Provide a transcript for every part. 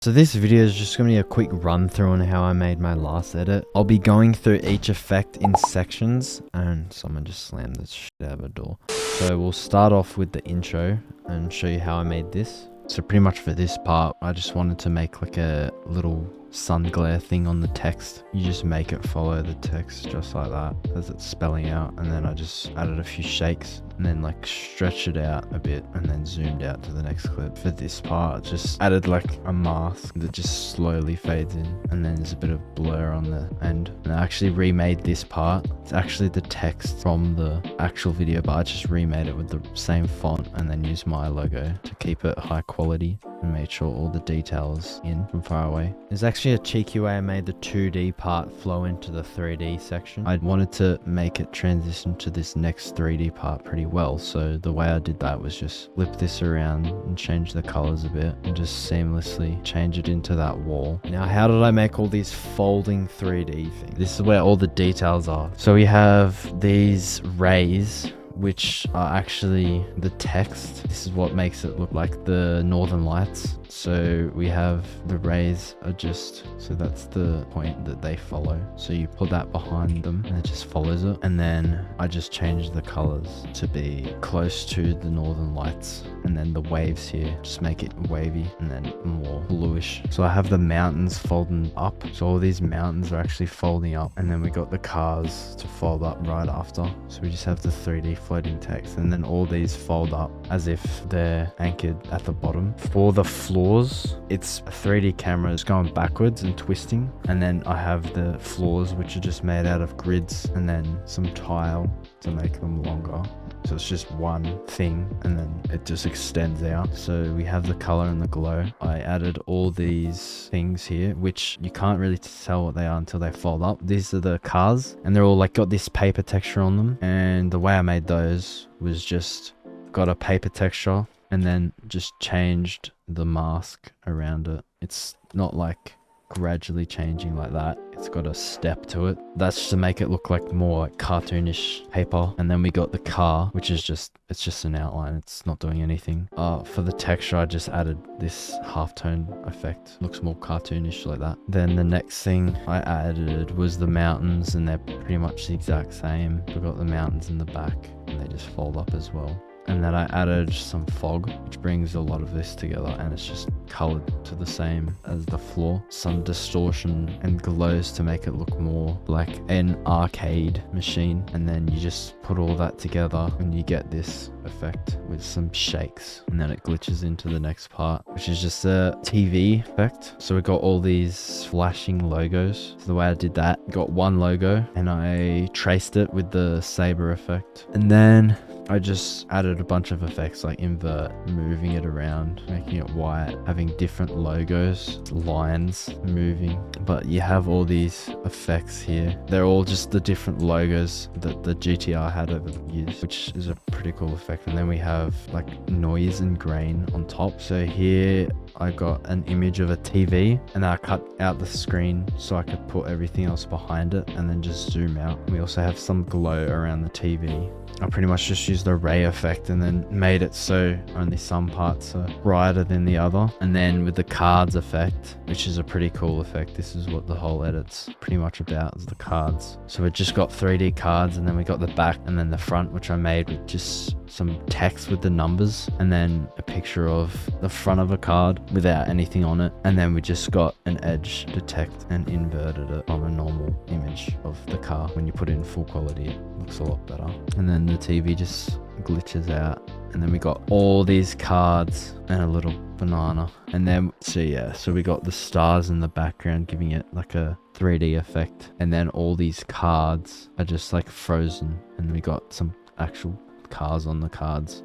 So this video is just going to be a quick run through on how I made my last edit. I'll be going through each effect in sections, and someone just slammed the shit out of a door. So we'll start off with the intro and show you how I made this. So pretty much for this part, I just wanted to make like a little sun glare thing on the text. You just make it follow the text just like that as it's spelling out, and then I just added a few shakes and then like stretched it out a bit and then zoomed out to the next clip. For this part, just added like a mask that just slowly fades in, and then there's a bit of blur on the end. And I actually remade this part. It's actually the text from the actual video, but I just remade it with the same font and then used my logo to keep it high quality and made sure all the details in from far away. There's actually a cheeky way I made the 2D part flow into the 3D section. I wanted to make it transition to this next 3D part pretty well, so the way I did that was just flip this around and change the colors a bit and just seamlessly change it into that wall. Now, how did I make all these folding 3D things? This is where all the details are. So we have these rays, which are actually the text. This is what makes it look like the northern lights. So we have the rays are just, so that's the point that they follow. So you put that behind them and it just follows it. And then I just changed the colors to be close to the northern lights. And then the waves here, just make it wavy and then more bluish. So I have the mountains folding up. So all these mountains are actually folding up. And then we got the cars to fold up right after. So we just have the 3D floating text, and then all these fold up as if they're anchored at the bottom. For the floors, it's a 3D camera is going backwards and twisting, and then I have the floors which are just made out of grids and then some tile to make them longer. So it's just one thing and then it just extends out. So we have the color and the glow. I added all these things here, which you can't really tell what they are until they fold up. These are the cars, and they're all like got this paper texture on them. And the way I made those was just got a paper texture and then just changed the mask around it. It's not like gradually changing like that. It's got a step to it. That's to make it look like more like cartoonish paper. And then we got the car, which is just, it's just an outline. It's not doing anything. For the texture, I just added this halftone effect. Looks more cartoonish like that. Then the next thing I added was the mountains, and they're pretty much the exact same. We got the mountains in the back and they just fold up as well. And then I added some fog, which brings a lot of this together, and it's just colored to the same as the floor. Some distortion and glows to make it look more like an arcade machine. And then you just put all that together and you get this effect with some shakes, and then it glitches into the next part, which is just a TV effect. So we got all these flashing logos. So the way I did that, got one logo and I traced it with the saber effect, and then I just added a bunch of effects like invert, moving it around, making it white, having different logos, lines moving. But you have all these effects here. They're all just the different logos that the GTR had over the years, which is a pretty cool effect. And then we have like noise and grain on top. So here I got an image of a TV, and I cut out the screen so I could put everything else behind it and then just zoom out. We also have some glow around the TV. I pretty much just used the ray effect and then made it so only some parts are brighter than the other. And then with the cards effect, which is a pretty cool effect, this is what the whole edit's pretty much about, is the cards. So we just got 3D cards, and then we got the back and then the front, which I made with just some text with the numbers, and then a picture of the front of a card without anything on it. And then we just got an edge detect and inverted it from a normal image of the car. When you put it in full quality, it looks a lot better. And then the TV just glitches out, and then we got all these cards and a little banana. And then so we got the stars in the background giving it like a 3D effect, and then all these cards are just like frozen, and we got some actual cars on the cards.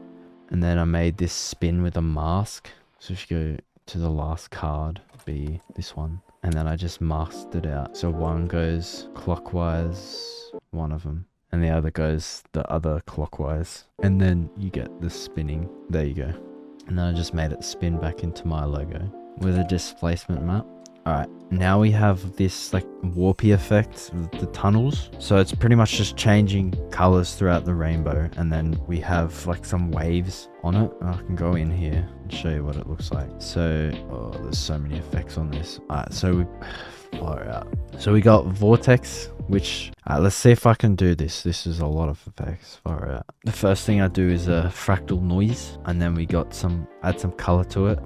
And then I made this spin with a mask. So if you go to the last card, be this one, and then I just masked it out. So one goes clockwise, one of them, and the other goes the other clockwise, and then you get the spinning. There you go. And then I just made it spin back into my logo with a displacement map. Alright, now we have this like warpy effect with the tunnels. So it's pretty much just changing colors throughout the rainbow. And then we have like some waves on it. I can go in here and show you what it looks like. So, oh, there's so many effects on this. Alright, so we far out. So we got vortex, which let's see if I can do this. This is a lot of effects. Far out. The first thing I do is a fractal noise, and then we got add some color to it,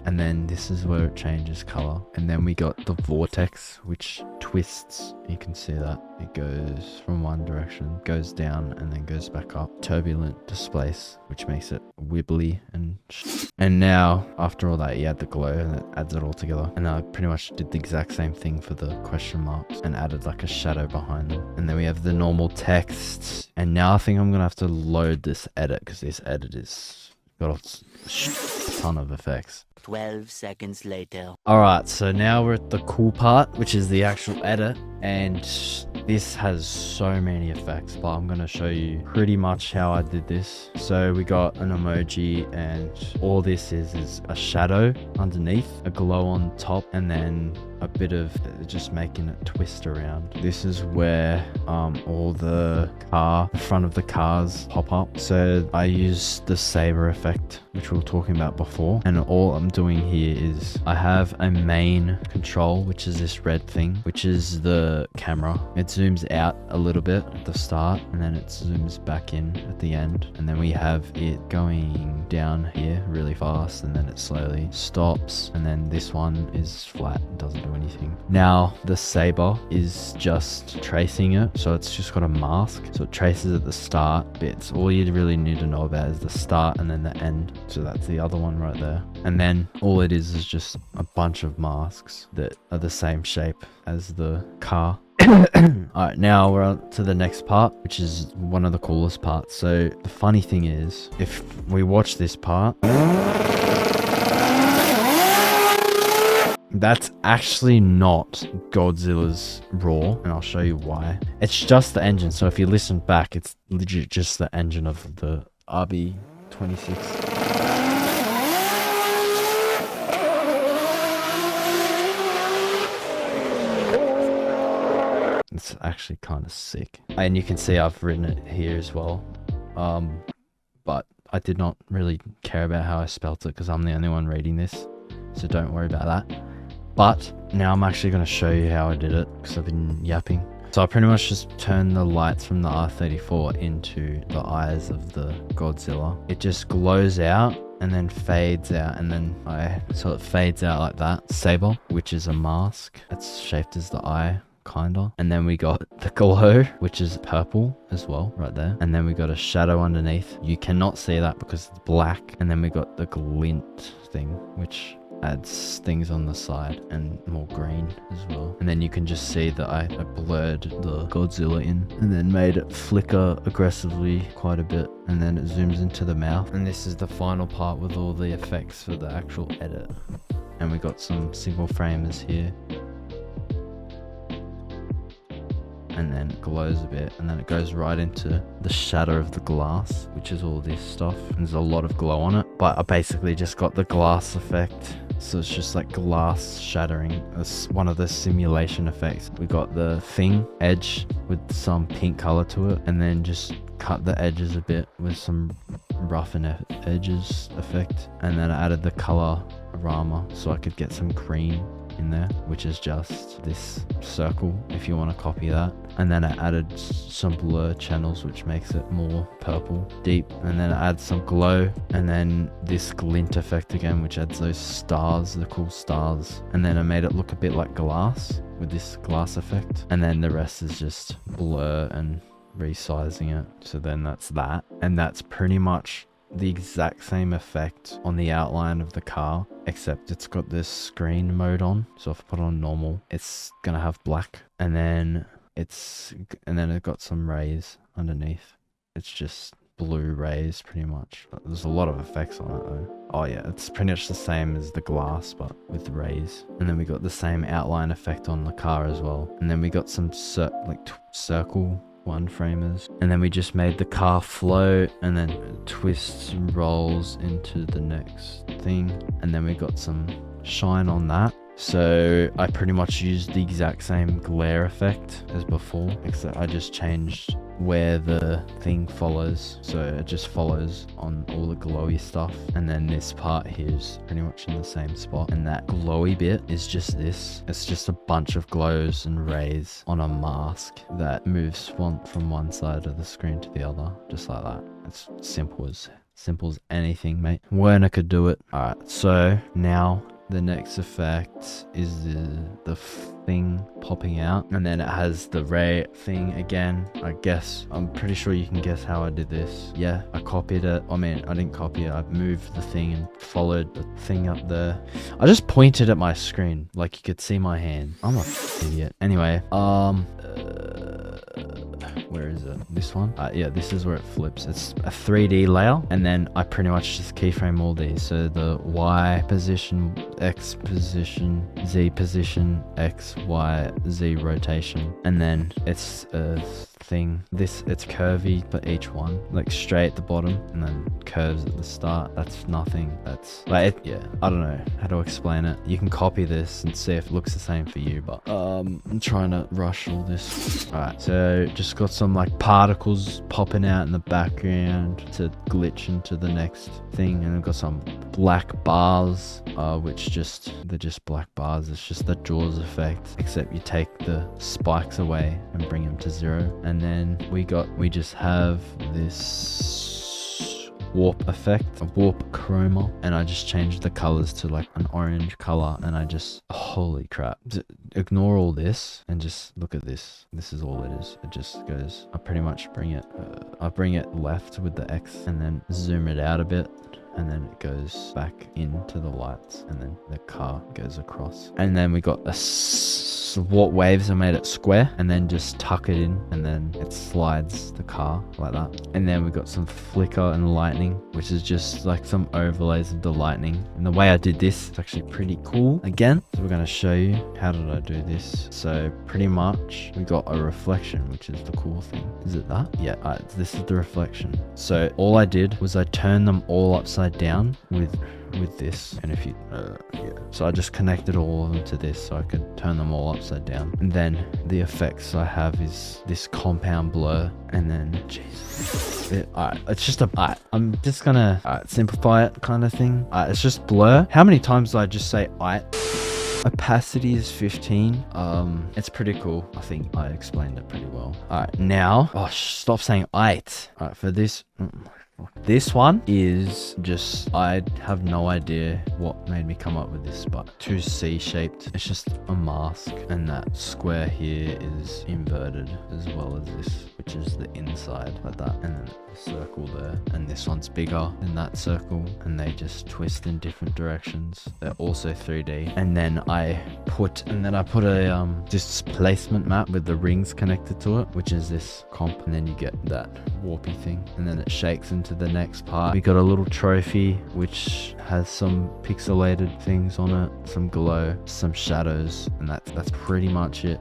and then this is where it changes color. And then we got the vortex, which twists. You can see that it goes from one direction, goes down, and then goes back up. Turbulent displace, which makes it wibbly and now after all that, you add the glow and it adds it all together. And I pretty much did the exact same thing for the question marks and added like a shadow behind them. And then we have the normal text. And now I think I'm gonna have to load this edit, because this edit is got a ton of effects. 12 seconds later. Alright, so now we're at the cool part, which is the actual edit. And this has so many effects, but I'm going to show you pretty much how I did this. So we got an emoji, and all this is a shadow underneath, a glow on top, and then a bit of just making it twist around. This is where all the front of the cars pop up. So I use the saber effect, which we were talking about before, and all I'm doing here is I have a main control, which is this red thing, which is the camera. It zooms out a little bit at the start, and then it zooms back in at the end, and then we have it going down here really fast, and then it slowly stops, and then this one is flat, it doesn't do anything. Now the saber is just tracing it, so it's just got a mask, so it traces at the start bits. All you really need to know about is the start and then the end. So that's the other one right there, and then all it is just a bunch of masks that are the same shape as the car. Alright, now we're on to the next part, which is one of the coolest parts. So the funny thing is, if we watch this part, that's actually not Godzilla's roar, and I'll show you why. It's just the engine. So if you listen back, it's legit just the engine of the RB26. It's actually kind of sick. And you can see I've written it here as well. But I did not really care about how I spelt it, because I'm the only one reading this. So don't worry about that. But now I'm actually going to show you how I did it, because I've been yapping. So I pretty much just turned the lights from the R34 into the eyes of the Godzilla. It just glows out and then fades out, and then so it fades out like that. Saber, which is a mask. It's shaped as the eye, kinda. And then we got the glow, which is purple as well, right there. And then we got a shadow underneath. You cannot see that because it's black. And then we got the glint thing, which adds things on the side and more green as well. And then you can just see that I blurred the Godzilla in and then made it flicker aggressively quite a bit, and then it zooms into the mouth. And this is the final part with all the effects for the actual edit. And we got some single framers here, and then it glows a bit, and then it goes right into the shadow of the glass, which is all this stuff. And there's a lot of glow on it, but I basically just got the glass effect, so it's just like glass shattering. It's one of the simulation effects. We got the thing edge with some pink color to it, and then just cut the edges a bit with some roughen edges effect, and then I added the color rama so I could get some green in there, which is just this circle if you want to copy that. And then I added some blur channels, which makes it more purple deep, and then I add some glow, and then this glint effect again, which adds those stars, the cool stars. And then I made it look a bit like glass with this glass effect, and then the rest is just blur and resizing it. So then that's that, and that's pretty much the exact same effect on the outline of the car, except it's got this screen mode on. So if I put on normal, it's gonna have black, and then it got some rays underneath. It's just blue rays pretty much. There's a lot of effects on it though. Oh yeah, it's pretty much the same as the glass, but with rays. And then we got the same outline effect on the car as well. And then we got some circle one framers, and then we just made the car float, and then it twists and rolls into the next thing, and then we got some shine on that, So I pretty much used the exact same glare effect as before, except I just changed where the thing follows, so it just follows on all the glowy stuff, and then this part here is pretty much in the same spot, and that glowy bit is just this. It's just a bunch of glows and rays on a mask that moves from one side of the screen to the other, just like that. It's simple as anything, mate. Werner could do it. All right, so now the next effect is the thing popping out, and then it has the ray thing again. I guess I'm pretty sure you can guess how I did this. Yeah, I copied it. I mean, I didn't copy it. I moved the thing and followed the thing up there. I just pointed at my screen like you could see my hand. I'm an idiot. Anyway, where is it? This one? Yeah, this is where it flips. It's a 3D layer, and then I pretty much just keyframe all these. So the Y position, X position, Z position, X, Y, Z rotation, and then it's a thing. It's curvy for each one, like straight at the bottom and then curves at the start. That's nothing. That's like yeah, I don't know how to explain it. You can copy this and see if it looks the same for you, but I'm trying to rush all this. All right, so just got some like particles popping out in the background to glitch into the next thing, and I've got some black bars, they're just black bars. It's just the Jaws effect, except you take the spikes away and bring them to 0. And then we just have this warp effect, a warp chroma, and I just changed the colors to like an orange color, and I just, holy crap, ignore all this and just look at this. This is all it is. It just goes, I pretty much bring it left with the X and then zoom it out a bit, and then it goes back into the lights, and then the car goes across. And then we got warp waves. I made it square and then just tuck it in, and then it slides the car like that. And then we got some flicker and lightning, which is just like some overlays of the lightning. And the way I did this is actually pretty cool. Again, so we're going to show you how did I do this. So pretty much we got a reflection, which is the cool thing. Is it that? Yeah, this is the reflection. So all I did was I turned them all upside down with this, and if you yeah, so I just connected all of them to this so I could turn them all upside down. And then the effects I have is this compound blur, and then it's just I'm just gonna simplify it kind of thing. It's just blur. How many times did I just say opacity is 15. It's pretty cool. I think I explained it pretty well. All right, now stop saying it. All right, for this one is just, I have no idea what made me come up with this, but 2C shaped. It's just a mask, and that square here is inverted as well as this, which is the inside like that, and then a circle there, and this one's bigger than that circle, and they just twist in different directions. They're also 3D. And then I put a displacement map with the rings connected to it, which is this comp, and then you get that warpy thing, and then it shakes into the next part. We got a little trophy which has some pixelated things on it, some glow, some shadows, and that's pretty much it.